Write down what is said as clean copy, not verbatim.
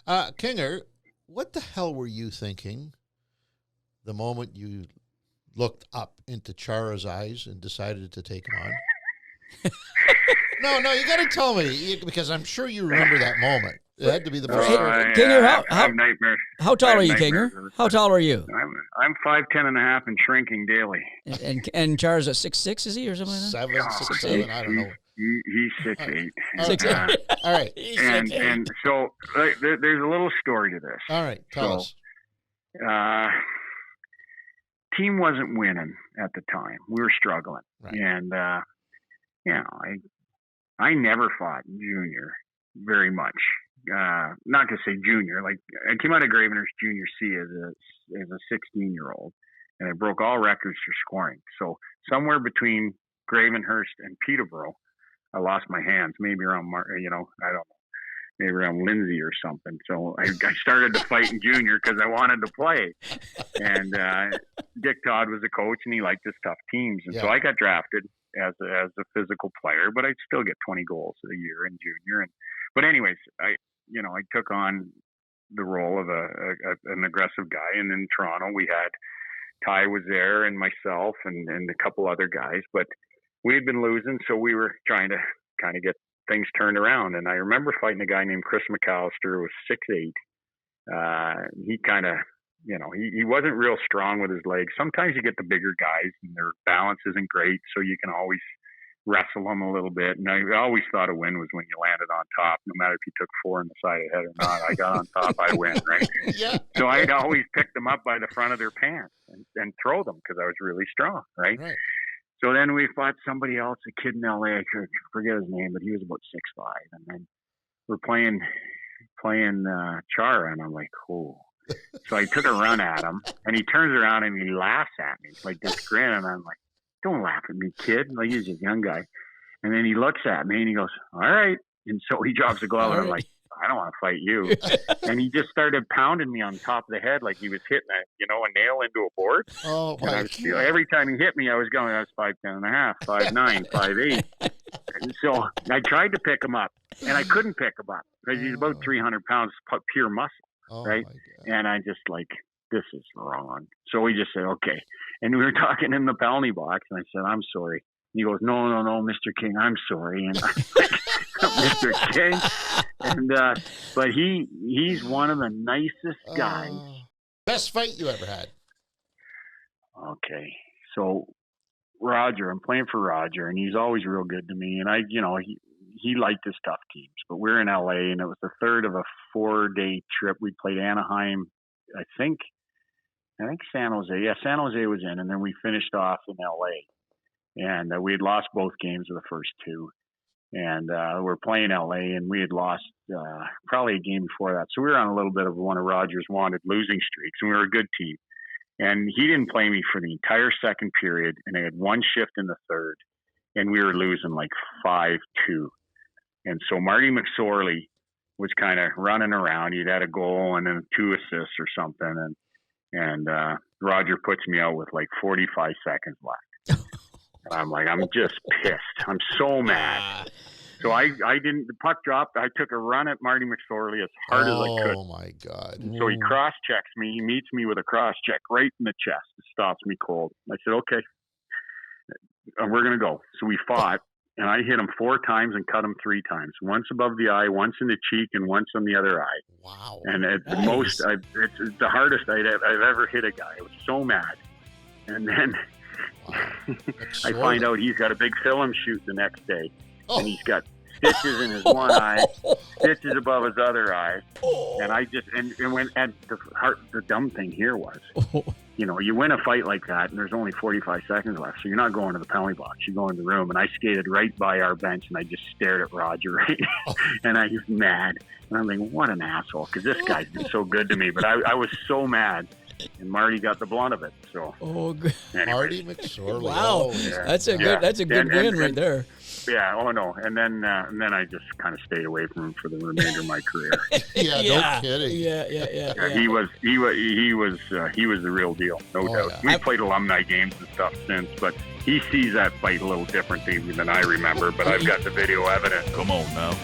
Kinger, what the hell were you thinking the moment you looked up into Chara's eyes and decided to take him on? No, you got to tell me, because I'm sure you remember that moment. It had to be the first. Kinger, how tall are you, Kinger? How tall are you? I'm 5'10" and a half and shrinking daily. And Chara's at 6'6", is he, or something like that? 7'6", I don't know. He's 6'8". 6'8". All right. And so there's a little story to this. All right, tell us. Team wasn't winning at the time. We were struggling, right. And I never fought junior very much. Not to say junior, like I came out of Gravenhurst Junior C as a 16-year-old, and I broke all records for scoring. So somewhere between Gravenhurst and Peterborough, I lost my hands. Maybe around I don't know, maybe around Lindsay or something. So I started to fight in junior because I wanted to play. And Dick Todd was the coach, and he liked his tough teams, and so I got drafted as a physical player, but I'd still get 20 goals a year in junior. But anyways, I took on the role of an aggressive guy. And in Toronto, we had Ty was there and myself and a couple other guys, but we had been losing. So we were trying to kind of get things turned around. And I remember fighting a guy named Kris McAllister, who was 6'8". He kind of, he wasn't real strong with his legs. Sometimes you get the bigger guys and their balance isn't great, so you can always wrestle them a little bit. And I always thought a win was when you landed on top, no matter if you took 4 in the side of the head or not. I got on top, I win, right? Yeah. So I'd always pick them up by the front of their pants and throw them because I was really strong, right? So then we fought somebody else, a kid in LA. I forget his name, but he was about 6'5". And then we're playing Chara, and I'm like, oh. So I took a run at him, and he turns around and he laughs at me, like this grin, and I'm like, don't laugh at me, kid. Like, he's a young guy. And then he looks at me and he goes, all right. And so he drops a glove, and I'm like, I don't want to fight you. And he just started pounding me on top of the head like he was hitting a nail into a board. Oh, my God. Every time he hit me, I was going, I was 5'10" and a half, 5'9", 5'8". And so I tried to pick him up, and I couldn't pick him up because he's about 300 pounds pure muscle. Right. And I just like, this is wrong. So we just said, okay. And we were talking in the penalty box, and I said, I'm sorry. And he goes, no, Mr. King, I'm sorry. And I'm like, Mr. King. And, but he's one of the nicest guys. Best fight you ever had. Okay. So Roger, I'm playing for Roger, and he's always real good to me. And he liked his tough teams, but we're in LA, and it was the third of a 4-day trip. We played Anaheim, I think San Jose. Yeah, San Jose was in, and then we finished off in LA. And we had lost both games of the first two. And we're playing LA, and we had lost probably a game before that. So we were on a little bit of one of Rogers' wanted losing streaks, and we were a good team. And he didn't play me for the entire second period, and I had one shift in the third, and we were losing like 5-2. And so Marty McSorley was kind of running around. He'd had a goal and then 2 assists or something. And Roger puts me out with like 45 seconds left. I'm like, I'm just pissed. I'm so mad. So I didn't, the puck dropped. I took a run at Marty McSorley as hard as I could. Oh, my God. So he cross-checks me. He meets me with a cross-check right in the chest. It stops me cold. I said, okay, we're going to go. So we fought. And I hit him 4 times and cut him 3 times. Once above the eye, once in the cheek, and once on the other eye. Wow. And it's the hardest I've ever hit a guy. I was so mad. And then I find out he's got a big film shoot the next day. Oh. And he's got stitches in his one eye, stitches above his other eye. And I just, and the dumb thing here was, you win a fight like that, and there's only 45 seconds left, so you're not going to the penalty box. You go in the room, and I skated right by our bench, and I just stared at Roger, right? And I was mad. And I'm like, what an asshole, because this guy's been so good to me. But I was so mad, and Marty got the blunt of it. So, Marty McSorley. Wow, that's a good win right there. Yeah. Oh no. And then I just kind of stayed away from him for the remainder of my career. No kidding. Yeah. He was the real deal, no doubt. Yeah. We played alumni games and stuff since, but he sees that fight a little differently than I remember. But I've got the video evidence. Come on now.